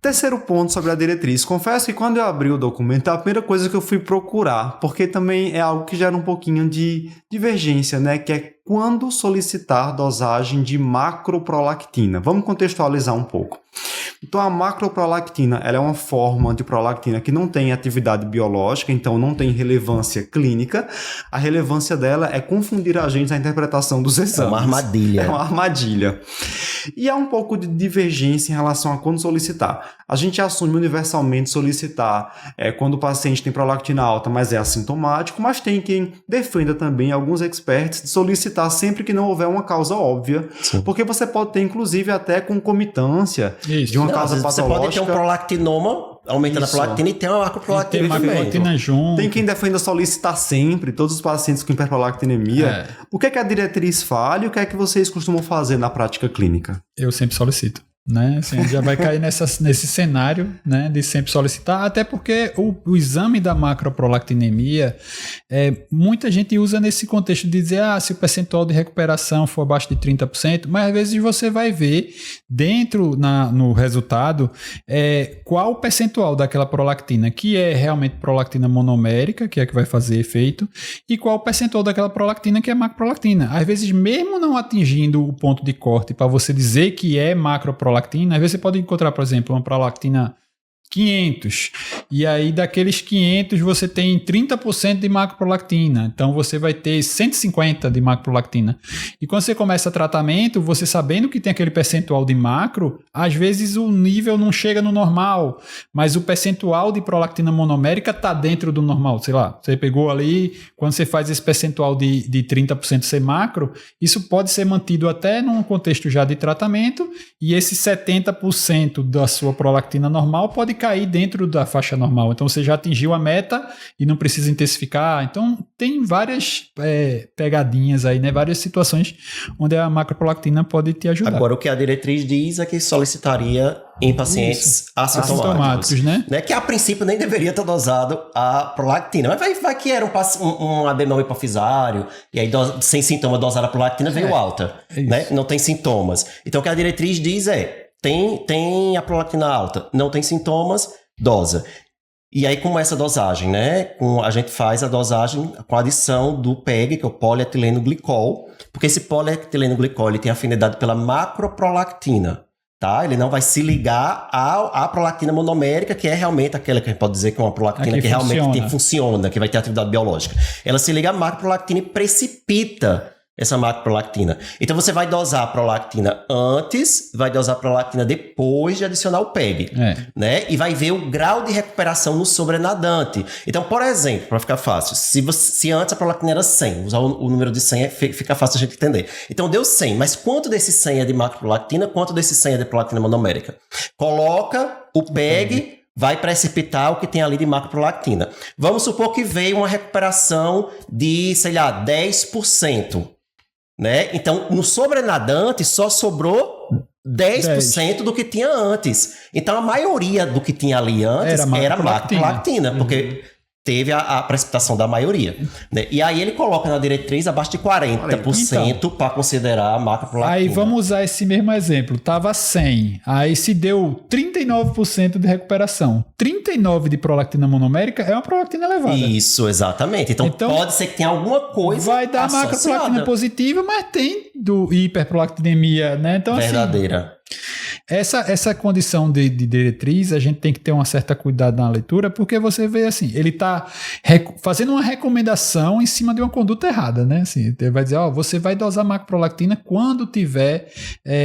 Terceiro ponto sobre a diretriz. Confesso que quando eu abri o documento, a primeira coisa que eu fui procurar, porque também é algo que gera um pouquinho de divergência, né? Que é quando solicitar dosagem de macroprolactina. Vamos contextualizar um pouco. Então, a macroprolactina, ela é uma forma de prolactina que não tem atividade biológica, então não tem relevância clínica. A relevância dela é confundir a gente na interpretação dos exames. É uma armadilha. É uma armadilha. E há um pouco de divergência em relação a quando solicitar. A gente assume universalmente solicitar quando o paciente tem prolactina alta, mas é assintomático, mas tem quem defenda também, alguns experts, de solicitar sempre que não houver uma causa óbvia. Sim. Porque você pode ter, inclusive, até concomitância de uma causa patológica. Você pode ter um prolactinoma, aumentando a prolactina, e ter uma macroprolactina. Tem macroprolactina junto. Tem quem defenda solicitar sempre, todos os pacientes com hiperprolactinemia. O que é que a diretriz fala e o que é que vocês costumam fazer na prática clínica? Eu sempre solicito. Né? Assim, a gente já vai cair nesse cenário, né, de sempre solicitar, até porque o exame da macroprolactinemia, muita gente usa nesse contexto de dizer, se o percentual de recuperação for abaixo de 30%, mas às vezes você vai ver dentro no resultado qual o percentual daquela prolactina que é realmente prolactina monomérica, que é a que vai fazer efeito, e qual o percentual daquela prolactina que é macroprolactina. Às vezes, mesmo não atingindo o ponto de corte para você dizer que é macroprolactina, às vezes você pode encontrar, por exemplo, uma prolactina 500, e aí daqueles 500 você tem 30% de macroprolactina, então você vai ter 150 de macroprolactina. E quando você começa tratamento, você sabendo que tem aquele percentual de macro, às vezes o nível não chega no normal, mas o percentual de prolactina monomérica está dentro do normal. Sei lá, você pegou ali, quando você faz esse percentual de 30% ser macro, isso pode ser mantido até num contexto já de tratamento, e esse 70% da sua prolactina normal pode cair dentro da faixa normal. Então você já atingiu a meta e não precisa intensificar. Então tem várias pegadinhas aí, né? Várias situações onde a macroprolactina pode te ajudar. Agora, o que a diretriz diz é que solicitaria em pacientes assintomáticos, né? Que a princípio nem deveria ter dosado a prolactina. Mas vai que era um adenoma hipofisário, e aí sem sintoma dosar a prolactina veio alta, né? Não tem sintomas. Então o que a diretriz diz tem a prolactina alta, não tem sintomas, dosa. E aí, como essa dosagem, né? A gente faz a dosagem com a adição do PEG, que é o polietileno glicol, porque esse polietileno glicol ele tem afinidade pela macroprolactina, tá? Ele não vai se ligar à prolactina monomérica, que é realmente aquela que a gente pode dizer que é uma prolactina que realmente funciona, que vai ter atividade biológica. Ela se liga à macroprolactina e precipita essa macroprolactina. Então você vai dosar a prolactina antes, vai dosar a prolactina depois de adicionar o PEG, né? E vai ver o grau de recuperação no sobrenadante. Então, por exemplo, para ficar fácil, se antes a prolactina era 100, usar o número de 100 fica fácil a gente entender. Então deu 100, mas quanto desse 100 é de macroprolactina, quanto desse 100 é de prolactina monomérica? Coloca o PEG, vai precipitar o que tem ali de macroprolactina. Vamos supor que veio uma recuperação de, 10%. Né? Então, no sobrenadante só sobrou 10% do que tinha antes. Então, a maioria do que tinha ali antes era macroprolactina, porque teve a precipitação da maioria. Né? E aí ele coloca na diretriz abaixo de 40% para considerar a macroprolactina. Aí vamos usar esse mesmo exemplo. Tava 100, aí se deu 39% de recuperação. 39% de prolactina monomérica é uma prolactina elevada. Isso, exatamente. Então pode ser que tenha alguma coisa vai dar macroprolactina positiva, mas tem do hiperprolactinemia, né? Então, verdadeira. Essa condição de diretriz, a gente tem que ter uma certa cuidado na leitura, porque você vê assim, ele está fazendo uma recomendação em cima de uma conduta errada, né? Assim, ele vai dizer, você vai dosar macroprolactina quando tiver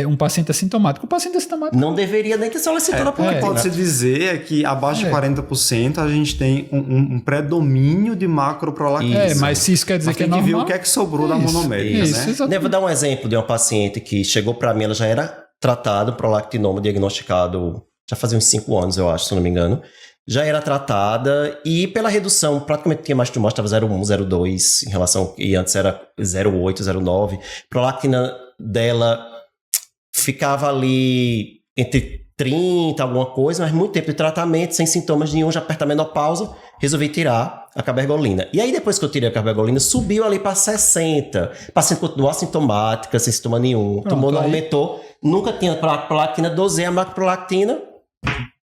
um paciente assintomático. O paciente assintomático não deveria nem ter solicitado a prolactina. Pode-se dizer é que abaixo de 40% a gente tem um predomínio de macroprolactina. Mas se isso quer dizer que é normal... tem que ver o que é que sobrou da monomérica, né? Vou dar um exemplo de uma paciente que chegou para mim, ela já era tratado, prolactinoma diagnosticado já fazia uns 5 anos, eu acho, se não me engano. Já era tratada e pela redução, praticamente tinha mais tumor, estava 0,1, 0,2 em relação, e antes era 0,8, 0,9. Prolactina dela ficava ali entre 30, alguma coisa, mas muito tempo de tratamento, sem sintomas nenhum, já perto da menopausa, resolvi tirar a cabergolina. E aí, depois que eu tirei a cabergolina, subiu ali para 60. A paciente continuou assintomática, sem sintoma nenhum. O tumor não aumentou. Nunca tinha prolactina, dosei a macroprolactina,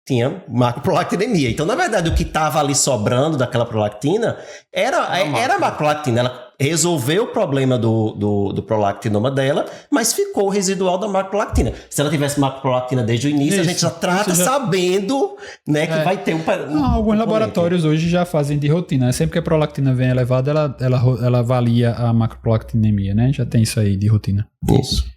tinha macroprolactinemia. Então, na verdade, o que estava ali sobrando daquela prolactina era a macroprolactina. Ela resolveu o problema do prolactinoma dela, mas ficou o residual da macroprolactina. Se ela tivesse macroprolactina desde o início, a gente já trata sabendo, né, que vai ter alguns laboratórios hoje já fazem de rotina. Sempre que a prolactina vem elevada, ela avalia a macroprolactinemia, né? Já tem isso aí de rotina. Isso.